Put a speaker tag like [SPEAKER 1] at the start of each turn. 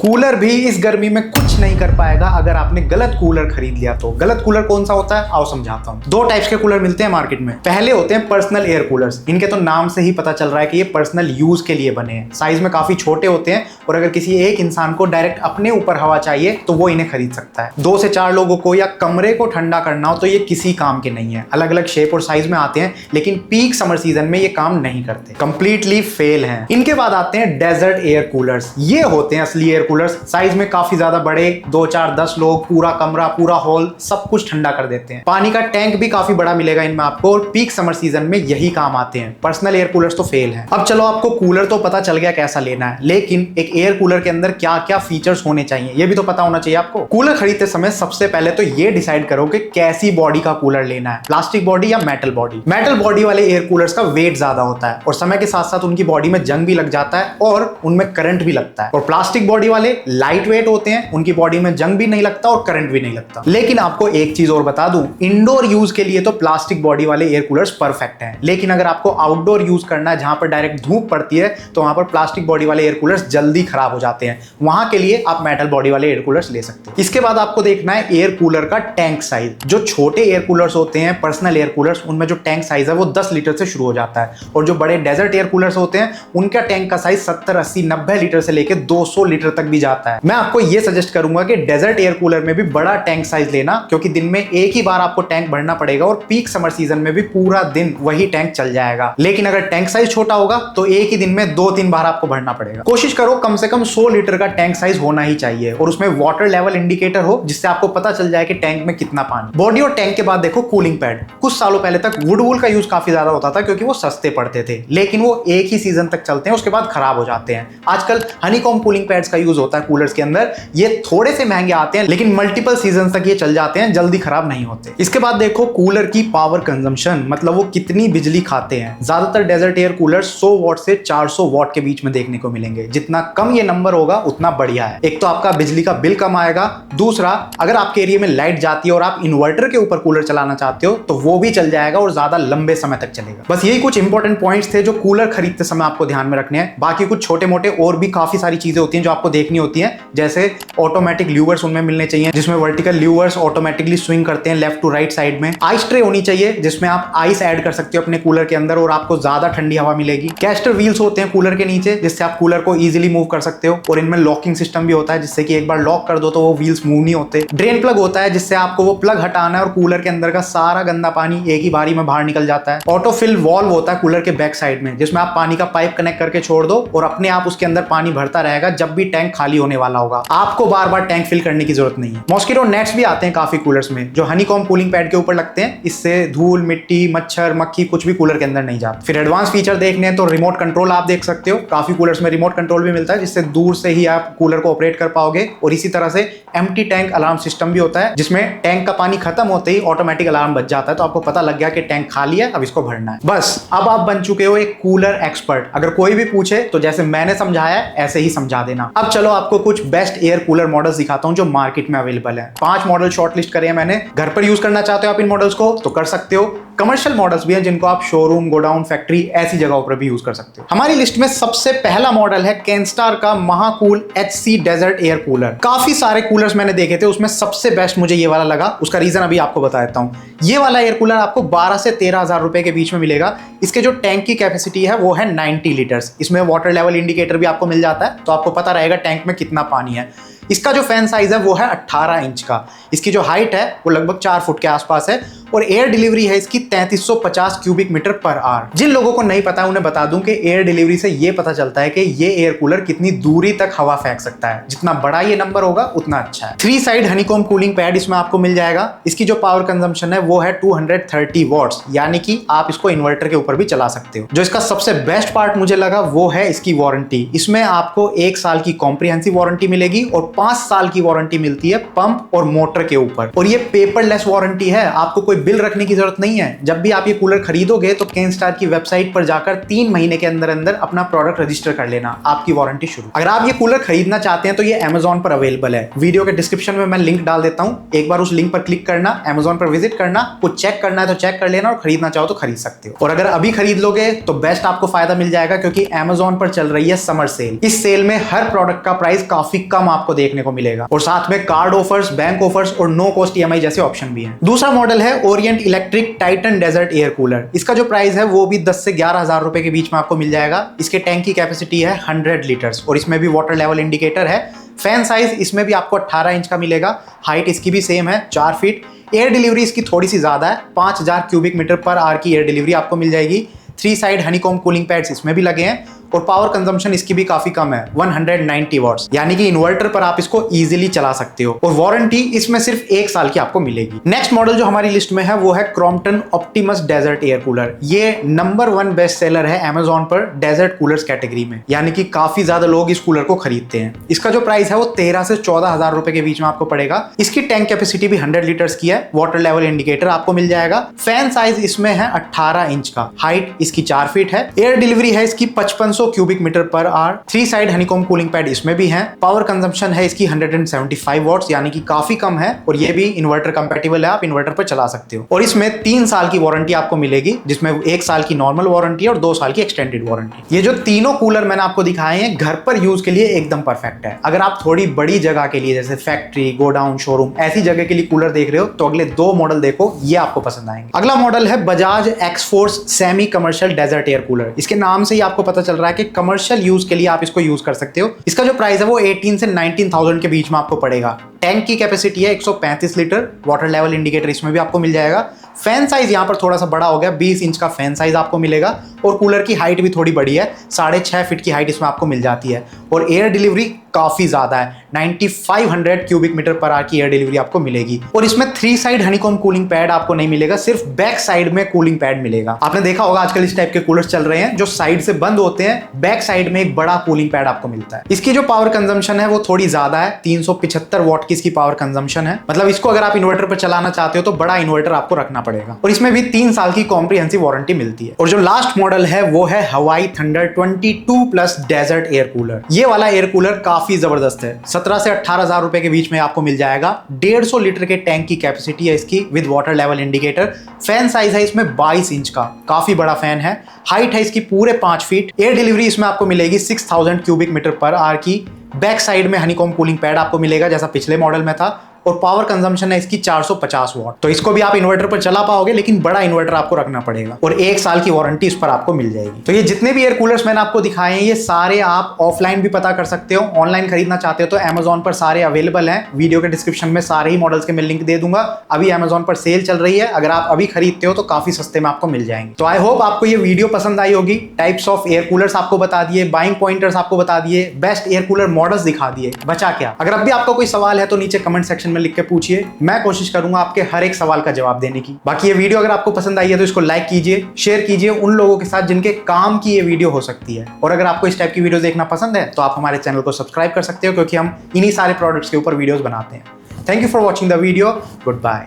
[SPEAKER 1] Cooler भी इस गर्मी में कुछ नहीं कर पाएगा अगर आपने गलत कूलर खरीद लिया तो। गलत कूलर कौन सा होता है आओ समझाता हूं। दो टाइप्स के कूलर मिलते हैं मार्केट में। पहले होते हैं पर्सनल एयर कूलर्स। इनके तो नाम से ही पता चल रहा है कि ये पर्सनल यूज के लिए बने हैं। साइज में काफी छोटे होते हैं और अगर किसी एक इंसान को डायरेक्ट अपने ऊपर हवा चाहिए तो वो इन्हें खरीद सकता है। 2 से 4 लोगों को या कमरे को ठंडा करना हो तो ये किसी काम के नहीं है। अलग अलग शेप और साइज में आते हैं लेकिन पीक समर सीजन में ये काम नहीं करते, कंप्लीटली फेल हैं। इनके बाद आते हैं डेजर्ट एयर कूलर्स। ये होते हैं असली एयर कूलर्स। साइज में काफी ज्यादा बड़े, 2, 4, 10 लोग, पूरा कमरा, पूरा हॉल, सब कुछ ठंडा कर देते हैं। पानी का टैंक भी काफी बड़ा मिलेगा इनमें आपको और पीक समर सीजन में यही काम आते हैं। पर्सनल एयर कूलर्स तो फेल हैं। अब चलो आपको कूलर तो पता चल गया कैसा लेना है, लेकिन एक एयर कूलर के अंदर क्या क्या फीचर्स होने चाहिए ये भी तो पता होना चाहिए आपको। कूलर खरीदते समय सबसे पहले तो ये डिसाइड करो कि कैसी बॉडी का कूलर लेना है, प्लास्टिक बॉडी या मेटल बॉडी। मेटल बॉडी वाले एयर कूलर्स का वेट ज्यादा होता है और समय के साथ साथ उनकी बॉडी में जंग भी लग जाता है और उनमें करंट भी लगता है। और प्लास्टिक बॉडी वाले लाइट वेट होते हैं, उनकी बॉडी में जंग भी नहीं लगता और करंट भी नहीं लगता। लेकिन आपको एक चीज और बता दूं, इंडोर यूज के लिए तो प्लास्टिक बॉडी वाले एयर कूलर्स परफेक्ट हैं, लेकिन अगर आपको आउटडोर यूज करना है जहां पर डायरेक्ट धूप पड़ती है तो वहां पर प्लास्टिक बॉडी वाले एयर कूलर्स जल्दी खराब हो जाते हैं। वहां के लिए आप मेटल बॉडी वाले एयर कूलर्स ले सकते हैं। इसके बाद आपको देखना है एयर कूलर का टैंक साइज। जो छोटे एयर कूलर्स होते हैं, पर्सनल एयर कूलर्स, उनमें जो टैंक साइज है वो 10 लीटर से शुरू हो जाता है और जो बड़े डेजर्ट एयर कूलर्स होते हैं उनका टैंक का साइज 70, 80, 90 लीटर से लेकर 200 लीटर तक भी जाता है। मैं आपको यह सजेस्ट करूंगा कि डेजर्ट एयर कूलर में भी बड़ा टैंक साइज लेना, क्योंकि दिन में एक ही बार आपको टैंक भरना पड़ेगा और पीक समर सीजन में भी पूरा दिन वही टैंक चल जाएगा। लेकिन अगर टैंक साइज छोटा होगा तो एक ही दिन में 2-3 बार आपको भरना पड़ेगा। कोशिश करो कम से कम 100 लीटर का टैंक साइज होना ही चाहिए और उसमें वाटर लेवल इंडिकेटर हो जिससे आपको पता चल जाए कि टैंक में कितना पानी। बॉडी और टैंक के बाद देखो कूलिंग पैड। कुछ सालों पहले तक वुड वूल का यूज काफी ज्यादा होता था क्योंकि वो सस्ते पड़ते थे, लेकिन वो एक ही सीजन तक चलते हैं, उसके बाद खराब हो जाते हैं। आजकल हनीकॉम्ब कूलिंग पैड्स का यूज होता है कूलर्स के अंदर। ये थोड़े से महंगे आते हैं लेकिन मल्टीपल सीजन तक ये चल जाते हैं, जल्दी खराब नहीं होते। इसके बाद देखो कूलर की पावर कंजम्पशन, मतलब वो कितनी बिजली खाते हैं। ज्यादातर डेजर्ट एयर कूलर 100 वॉट से 400 वॉट के बीच में देखने को मिलेंगे। जितना कम ये नंबर होगा उतना बढ़िया है। एक तो आपका बिजली का बिल कम आएगा, दूसरा अगर आपके एरिया में लाइट जाती है और आप इन्वर्टर के ऊपर कूलर चलाना चाहते हो तो वो भी चल जाएगा और ज्यादा लंबे समय तक चलेगा। बस यही कुछ इंपॉर्टेंट पॉइंट्स थे जो कूलर खरीदते समय आपको ध्यान में रखने हैं। बाकी कुछ छोटे मोटे और भी काफी सारी चीजें होती हैं जो आपको देखनी होती हैं, जैसे ऑटोमेटिक ल्यूवर्स उनमें मिलने चाहिए जिसमें वर्टिकल ल्यूवर्स ऑटोमेटिकली स्विंग करते हैं लेफ्ट टू राइट साइड में। आइस ट्रे होनी चाहिए जिसमें आप आइस ऐड कर सकते हो अपने कूलर के अंदर और आपको ज्यादा ठंडी हवा मिलेगी। कैस्टर व्हील्स होते हैं कूलर के नीचे जिससे आप कूलर को इजीली मूव कर सकते हो और इनमें लॉकिंग सिस्टम भी होता है जिससे कि एक बार लॉक कर दो तो वो व्हील्स मूव नहीं होते। ड्रेन प्लग होता है जिससे आपको वो प्लग हटाना है और कूलर के अंदर का सारा गंदा पानी एक ही बारी में बाहर निकल जाता है। ऑटो फिल वाल्व होता है कूलर के बैक साइड में जिसमें आप पानी का पाइप कनेक्ट करके छोड़ दो और अपने आप उसके अंदर पानी भरता रहेगा जब भी टैंक खाली होने वाला होगा। आपको बार बार टैंक फिल करने की जरूरत नहीं है। मॉस्किटो नेट्स भी आते हैं काफी कूलर्स में जो हनीकॉम्ब कूलिंग पैड के ऊपर लगते हैं। इससे धूल, मिट्टी, मच्छर, मक्खी कुछ भी कूलर के अंदर नहीं जाता। फिर एडवांस फीचर देखने हैं तो रिमोट कंट्रोल आप देख सकते हो। काफी कूलर्स में रिमोट कंट्रोल भी मिलता है जिससे दूर से ही आप कूलर को ऑपरेट कर पाओगे। और इसी तरह से एम्प्टी टैंक अलार्म सिस्टम भी होता है जिसमें टैंक का पानी खत्म होते ही ऑटोमेटिक अलार्म बज जाता है तो आपको पता लग गया कि टैंक खाली है, अब इसको भरना है। बस अब आप बन चुके हो एक कूलर एक्सपर्ट। अगर कोई भी पूछे तो जैसे मैंने समझाया ऐसे ही समझा देना। अब चलो आपको कुछ बेस्ट एयर कूलर मॉडल्स दिखाता हूं जो मार्केट में अवेलेबल है। 5 मॉडल शॉर्टलिस्ट करे हैं मैंने। घर पर यूज करना चाहते हो आप इन मॉडल्स को तो कर सकते हो। कमर्शियल मॉडल्स भी हैं जिनको आप शोरूम, गोडाउन, फैक्ट्री ऐसी जगहों पर भी यूज कर सकते हो। हमारी लिस्ट में सबसे पहला मॉडल है कैनस्टार का महाकूल HC डेजर्ट एयर कूलर। काफी सारे कूलर्स मैंने देखे थे, उसमें सबसे बेस्ट मुझे ये वाला लगा। उसका रीजन अभी आपको बता देता हूं। ये वाला एयर कूलर आपको 12 से 13 हजार रुपए के बीच में मिलेगा। इसके जो टैंक की कैपेसिटी है वो है 90 लीटर्स। इसमें वाटर लेवल इंडिकेटर भी आपको मिल जाता है तो आपको पता रहेगा टैंक में कितना पानी है। इसका जो फैन साइज है वो है 18 इंच का। इसकी जो हाइट है वो लगभग 4 फुट के आसपास है और एयर डिलीवरी है इसकी 3350 क्यूबिक मीटर पर आवर। जिन लोगों को नहीं पता उन्हें बता दूं कि एयर डिलीवरी से ये पता चलता है कि ये एयर कूलर कितनी दूरी तक हवा फेंक सकता है। जितना बड़ा ये नंबर होगा उतना अच्छा है। 3 साइड हनीकॉम्ब कूलिंग पैड इसमें आपको मिल जाएगा। इसकी जो पावर कंजम्पशन है वो है 230 वॉट्स, यानी कि आप इसको इन्वर्टर के ऊपर भी चला सकते हो। जो इसका सबसे बेस्ट पार्ट मुझे लगा वो है इसकी वारंटी। इसमें आपको 1 साल की कॉम्प्रिहेंसिव वारंटी मिलेगी और 5 साल की वारंटी मिलती है पंप और मोटर के ऊपर। और ये पेपरलेस वारंटी है, आपको कोई बिल रखने की जरूरत नहीं है। जब भी आप ये कूलर खरीदोगे तो केनस्टार की वेबसाइट पर जाकर 3 महीने के अंदर अंदर अपना प्रोडक्ट रजिस्टर कर लेना, आपकी वारंटी शुरू। अगर आप ये कूलर खरीदना चाहते हैं तो ये Amazon पर अवेलेबल है। वीडियो के डिस्क्रिप्शन में मैं लिंक डाल देता हूं, एक बार उस लिंक पर क्लिक करना, Amazon पर विजिट करना, कुछ चेक करना है तो चेक कर लेना और खरीदना चाहो तो खरीद सकते हो। और अगर अभी खरीद लोगे तो बेस्ट आपको फायदा मिल जाएगा, क्योंकि Amazon पर चल रही है समर सेल। इस सेल में हर प्रोडक्ट का प्राइस काफी कम आपको देखने को मिलेगा और साथ में कार्ड ऑफर्स, बैंक ऑफर्स और नो कॉस्ट EMI जैसे ऑप्शन भी हैं। दूसरा मॉडल है Orient electric Titan desert air cooler. इसका जो प्राइस है वो भी 10 से 11,000 रुपए के बीच में आपको मिल जाएगा। इसके टैंक की कैपेसिटी है 100 लीटर्स और इसमें भी वाटर लेवल इंडिकेटर है। फैन साइज इसमें भी आपको 18 इंच का मिलेगा। हाइट इसकी भी सेम है 4 फीट। एयर डिलीवरी इसकी थोड़ी सी ज्यादा है, 5000 क्यूबिक मीटर पर आवर की एयर डिलीवरी आपको मिल जाएगी। 3 साइड हनीकॉम कूलिंग पैड्स इसमें भी लगे हैं और पावर कंजम्पशन इसकी भी काफी कम है, 190 वॉट्स, यानी कि इन्वर्टर पर आप इसको इजीली चला सकते हो। और वारंटी इसमें सिर्फ 1 साल की आपको मिलेगी। नेक्स्ट मॉडल जो हमारी लिस्ट में है वो है Crompton Optimus desert air cooler. ये नंबर 1 बेस्ट सेलर है Amazon पर डेजर्ट कूलर्स कैटेगरी में, यानी कि काफी ज्यादा लोग इस कूलर को खरीदते हैं। इसका जो प्राइस है वो 13 से 14,000 रुपए के बीच में आपको पड़ेगा। इसकी टैंक कैपेसिटी भी 100 लीटर्स की है। वाटर लेवल इंडिकेटर आपको मिल जाएगा। फैन साइज इसमें है 18 इंच का। हाइट इसकी 4 फीट है। एयर डिलीवरी है इसकी 5500 cubic metre per hour. 3 side honeycomb cooling pad इसमें भी है। पावर कंजम्पशन है इसकी 175 वॉट्स, यानी कि काफी कम है और ये भी इन्वर्टर कंपैटिबल है, आप इन्वर्टर पर चला सकते हो। और इसमें 3 साल की वारंटी आपको मिलेगी, जिसमें 1 साल की नॉर्मल वारंटी और 2 साल की एक्सटेंडेड वारंटी। ये जो तीनों कूलर मैंने आपको दिखाए हैं घर पर यूज के लिए एकदम परफेक्ट है। अगर आप थोड़ी बड़ी जगह के लिए जैसे फैक्ट्री, गोडाउन, शोरूम, ऐसी जगह के लिए कूलर देख रहे हो तो अगले 2 मॉडल देखो, ये आपको पसंद आएंगे। अगला मॉडल है Bajaj Xforce semi commercial desert air cooler. इसके नाम से ही आपको पता चल रहा है कि कमर्शियल यूज के लिए आप इसको यूज कर सकते हो। इसका जो प्राइस है वो 18 से 19,000 के बीच में आपको पड़ेगा। टैंक की कैपेसिटी है 135 लीटर। वाटर लेवल इंडिकेटर इसमें भी आपको मिल जाएगा। फैन साइज यहाँ पर थोड़ा सा बड़ा हो गया, 20 इंच का फैन साइज आपको मिलेगा और कूलर की हाइट भी थोड़ी बड़ी है, 6.5 फीट की हाइट इसमें आपको मिल जाती है। और एयर डिलीवरी काफी ज्यादा है, 9500 क्यूबिक मीटर पर आवर की एयर डिलीवरी आपको मिलेगी। और इसमें 3 साइड हनीकॉम कूलिंग पैड आपको नहीं मिलेगा, सिर्फ बैक साइड में कूलिंग पैड मिलेगा। आपने देखा होगा आजकल इस टाइप के कूलर्स चल रहे हैं जो साइड से बंद होते हैं, बैक साइड में एक बड़ा कूलिंग पैड आपको मिलता है। इसकी जो पावर कंजम्पशन है वो थोड़ी ज्यादा है, 375 वॉट की इसकी पावर कंजम्पशन है। मतलब इसको अगर आप इन्वर्टर पर चलाना चाहते हो तो बड़ा इन्वर्टर आपको रखना पड़ेगा। और इसमें भी 3 साल की कॉम्प्रिहेंसिव वारंटी मिलती है। और जो लास्ट मॉडल है वो है हवाई थंडर 22+ डेजर्ट एयर कूलर। ये वाला एयर कूलर काफी जबरदस्त है, 17 से 18,000 रुपए के बीच में आपको मिल जाएगा। 150 लीटर के टैंक की कैपेसिटी है इसकी with water level indicator. Fan size है इसमें 22 इंच का, काफी बड़ा फैन है। हाइट है इसकी पूरे 5 फीट। एयर डिलीवरी इसमें आपको मिलेगी 6000 क्यूबिक मीटर पर आवर की। बैक साइड में हनीकॉम कूलिंग पैड आपको मिलेगा जैसा पिछले मॉडल में था। और पावर कंजम्पशन है इसकी 450 वॉट। तो इसको भी आप इन्वर्टर पर चला पाओगे, लेकिन बड़ा इन्वर्टर आपको रखना पड़ेगा और 1 साल की वारंटी इस पर आपको मिल जाएगी। तो ये जितने भी एयर कूलर्स मैंने आपको दिखाए हैं ये सारे आप ऑफलाइन भी पता कर सकते हो। ऑनलाइन खरीदना चाहते हो तो Amazon पर सारे अवेलेबल हैं। वीडियो के डिस्क्रिप्शन में सारे ही मॉडल्स के मैं लिंक दे दूंगा। अभी Amazon पर सेल चल रही है, अगर आप अभी खरीदते हो तो काफी सस्ते में आपको मिल जाएंगे। तो आई होप आपको ये वीडियो पसंद आई होगी। टाइप्स ऑफ एयर कूलर्स आपको बता दिए, बाइंग पॉइंटर्स आपको बता दिए, बेस्ट एयर कूलर मॉडल्स दिखा दिए। बचा क्या? अगर अब भी आपका कोई सवाल है तो नीचे कमेंट सेक्शन में लिख के पूछिए, मैं कोशिश करूंगा आपके हर एक सवाल का जवाब देने की। बाकी ये वीडियो अगर आपको पसंद आई है तो इसको लाइक कीजिए, शेयर कीजिए उन लोगों के साथ जिनके काम की ये वीडियो हो सकती है। और अगर आपको इस टाइप की वीडियो देखना पसंद है तो आप हमारे चैनल को सब्सक्राइब कर सकते हो, क्योंकि हम इन्हीं सारे प्रोडक्ट्स के ऊपर वीडियोस बनाते हैं। Thank you for watching the video. Good bye.